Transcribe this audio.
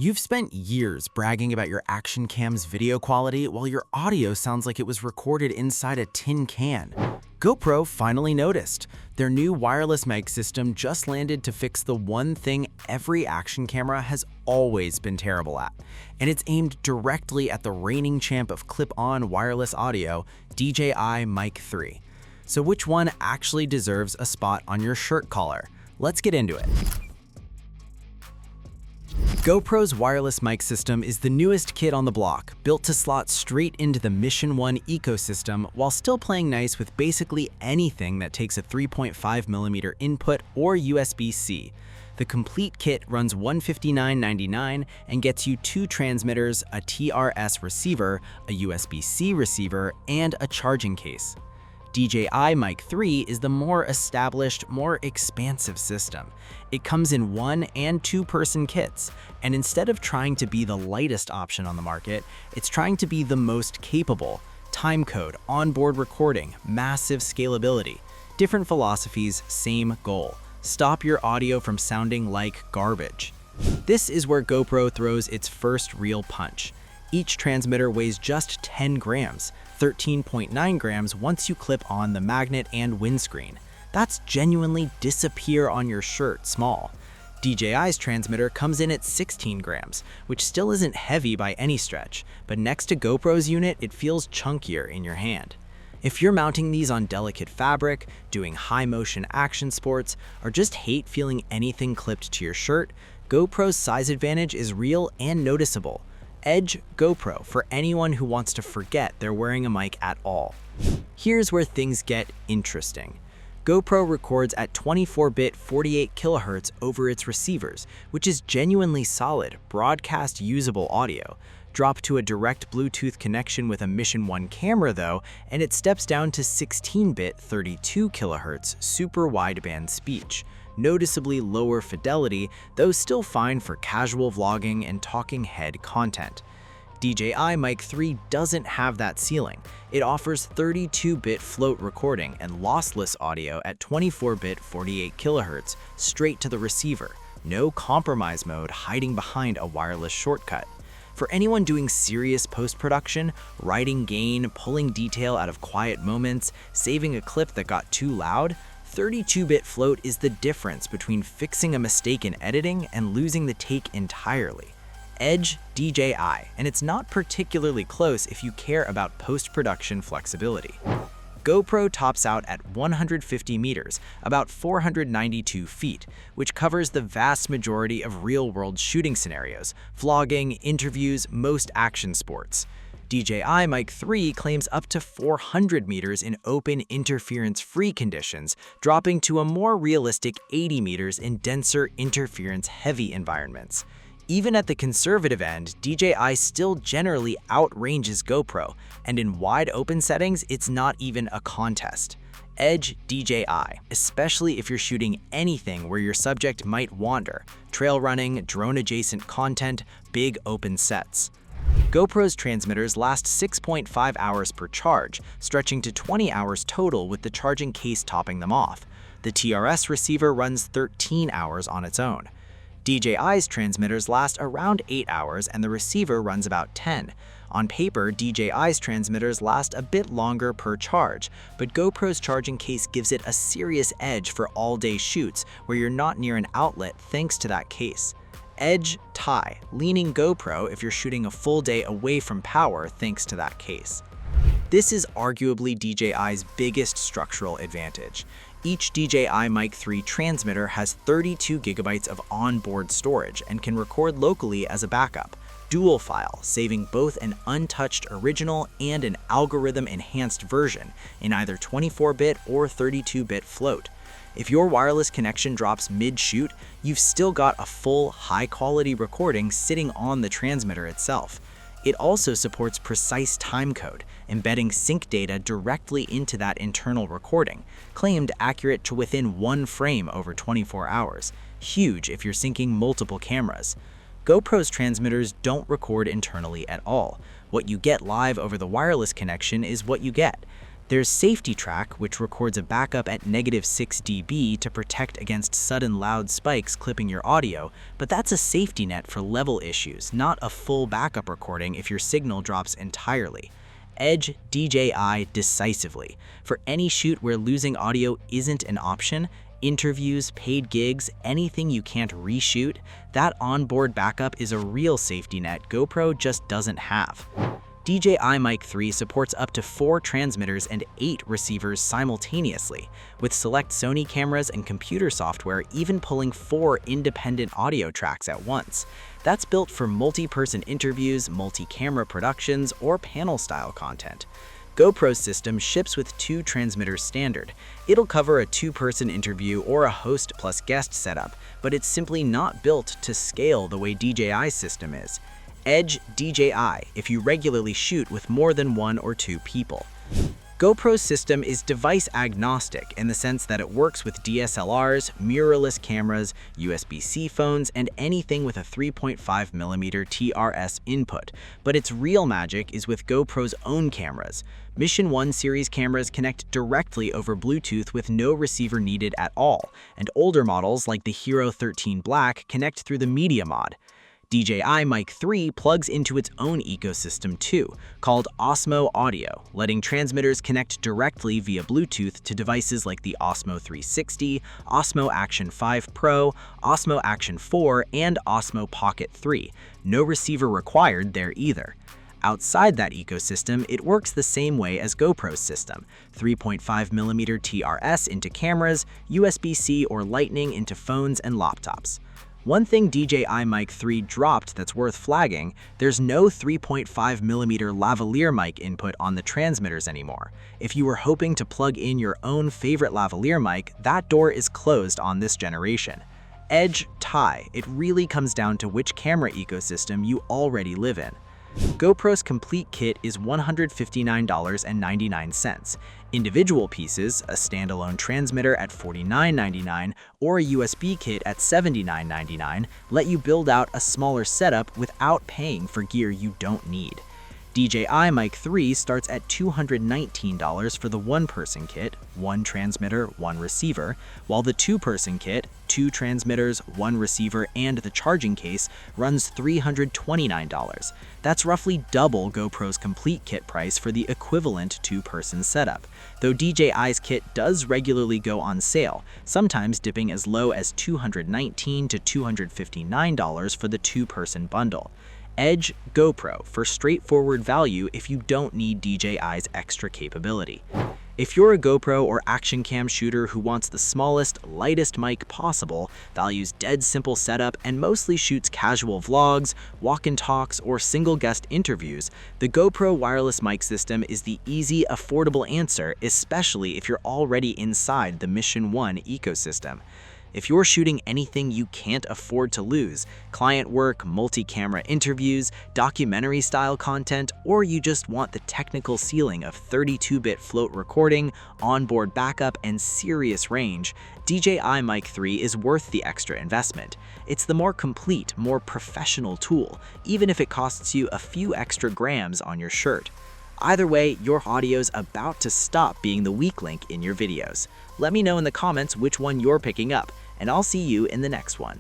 You've spent years bragging about your action cam's video quality while your audio sounds like it was recorded inside a tin can. GoPro finally noticed. Their new wireless mic system just landed to fix the one thing every action camera has always been terrible at, and it's aimed directly at the reigning champ of clip-on wireless audio, DJI Mic 3. So which one actually deserves a spot on your shirt collar? Let's get into it. GoPro's wireless mic system is the newest kid on the block, built to slot straight into the Mission 1 ecosystem while still playing nice with basically anything that takes a 3.5mm input or USB-C. The complete kit runs $159.99 and gets you two transmitters, a TRS receiver, a USB-C receiver, and a charging case. DJI Mic 3 is the more established, more expansive system. It comes in 1- and 2-person kits, and instead of trying to be the lightest option on the market, it's trying to be the most capable. Timecode, onboard recording, massive scalability. Different philosophies, same goal. Stop your audio from sounding like garbage. This is where GoPro throws its first real punch. Each transmitter weighs just 10 grams, 13.9 grams once you clip on the magnet and windscreen. That's genuinely disappear on your shirt small. DJI's transmitter comes in at 16 grams, which still isn't heavy by any stretch, but next to GoPro's unit, it feels chunkier in your hand. If you're mounting these on delicate fabric, doing high-motion action sports, or just hate feeling anything clipped to your shirt, GoPro's size advantage is real and noticeable. Edge GoPro for anyone who wants to forget they're wearing a mic at all. Here's where things get interesting. GoPro records at 24-bit 48 kHz over its receivers, which is genuinely solid, broadcast-usable audio. Drop to a direct Bluetooth connection with a Mission 1 camera though, and it steps down to 16-bit 32 kHz super wideband speech. Noticeably lower fidelity, though still fine for casual vlogging and talking head content. DJI Mic 3 doesn't have that ceiling. It offers 32-bit float recording and lossless audio at 24-bit 48 kHz straight to the receiver. No compromise mode hiding behind a wireless shortcut. For anyone doing serious post-production, writing gain, pulling detail out of quiet moments, saving a clip that got too loud, 32-bit float is the difference between fixing a mistake in editing and losing the take entirely. Edge DJI, and it's not particularly close if you care about post-production flexibility. GoPro tops out at 150 meters, about 492 feet, which covers the vast majority of real-world shooting scenarios, vlogging, interviews, most action sports. DJI Mic 3 claims up to 400 meters in open interference-free conditions, dropping to a more realistic 80 meters in denser interference-heavy environments. Even at the conservative end, DJI still generally outranges GoPro, and in wide open settings, it's not even a contest. Edge DJI, especially if you're shooting anything where your subject might wander, trail running, drone-adjacent content, big open sets. GoPro's transmitters last 6.5 hours per charge, stretching to 20 hours total with the charging case topping them off. The TRS receiver runs 13 hours on its own. DJI's transmitters last around 8 hours and the receiver runs about 10. On paper, DJI's transmitters last a bit longer per charge, but GoPro's charging case gives it a serious edge for all-day shoots where you're not near an outlet thanks to that case. Edge tie, leaning GoPro if you're shooting a full day away from power thanks to that case. This is arguably DJI's biggest structural advantage. Each DJI Mic 3 transmitter has 32 gigabytes of onboard storage and can record locally as a backup. Dual file, saving both an untouched original and an algorithm-enhanced version in either 24-bit or 32-bit float. If your wireless connection drops mid-shoot, you've still got a full, high-quality recording sitting on the transmitter itself. It also supports precise timecode, embedding sync data directly into that internal recording, claimed accurate to within 1 frame over 24 hours. Huge if you're syncing multiple cameras. GoPro's transmitters don't record internally at all. What you get live over the wireless connection is what you get. There's Safety Track, which records a backup at -6 dB to protect against sudden loud spikes clipping your audio, but that's a safety net for level issues, not a full backup recording if your signal drops entirely. Edge DJI Decisively. For any shoot where losing audio isn't an option, interviews, paid gigs, anything you can't reshoot, that onboard backup is a real safety net GoPro just doesn't have. DJI Mic 3 supports up to 4 transmitters and 8 receivers simultaneously, with select Sony cameras and computer software even pulling 4 independent audio tracks at once. That's built for multi-person interviews, multi-camera productions, or panel-style content. GoPro's system ships with 2 transmitters standard. It'll cover a 2-person interview or a host plus guest setup, but it's simply not built to scale the way DJI's system is. Edge DJI if you regularly shoot with more than 1 or 2 people. GoPro's system is device agnostic in the sense that it works with DSLRs, mirrorless cameras, USB-C phones, and anything with a 3.5mm TRS input, but its real magic is with GoPro's own cameras. Mission 1 series cameras connect directly over Bluetooth with no receiver needed at all, and older models like the Hero 13 Black connect through the Media Mod. DJI Mic 3 plugs into its own ecosystem too, called Osmo Audio, letting transmitters connect directly via Bluetooth to devices like the Osmo 360, Osmo Action 5 Pro, Osmo Action 4, and Osmo Pocket 3. No receiver required there either. Outside that ecosystem, it works the same way as GoPro's system: 3.5mm TRS into cameras, USB-C or Lightning into phones and laptops. One thing DJI Mic 3 dropped that's worth flagging: there's no 3.5mm lavalier mic input on the transmitters anymore. If you were hoping to plug in your own favorite lavalier mic, that door is closed on this generation. Edge tie. It really comes down to which camera ecosystem you already live in. GoPro's complete kit is $159.99. Individual pieces, a standalone transmitter at $49.99 or a USB kit at $79.99, let you build out a smaller setup without paying for gear you don't need. DJI Mic 3 starts at $219 for the 1-person kit, 1 transmitter, 1 receiver, while the 2-person kit, 2 transmitters, 1 receiver, and the charging case runs $329. That's roughly double GoPro's complete kit price for the equivalent 2-person setup, though DJI's kit does regularly go on sale, sometimes dipping as low as $219 to $259 for the 2-person bundle. Edge GoPro for straightforward value if you don't need DJI's extra capability. If you're a GoPro or action cam shooter who wants the smallest, lightest mic possible, values dead simple setup, and mostly shoots casual vlogs, walk-and-talks, or single-guest interviews, the GoPro Wireless Mic system is the easy, affordable answer, especially if you're already inside the Mission 1 ecosystem. If you're shooting anything you can't afford to lose, client work, multi-camera interviews, documentary-style content, or you just want the technical ceiling of 32-bit float recording, onboard backup, and serious range, DJI Mic 3 is worth the extra investment. It's the more complete, more professional tool, even if it costs you a few extra grams on your shirt. Either way, your audio's about to stop being the weak link in your videos. Let me know in the comments which one you're picking up, and I'll see you in the next one.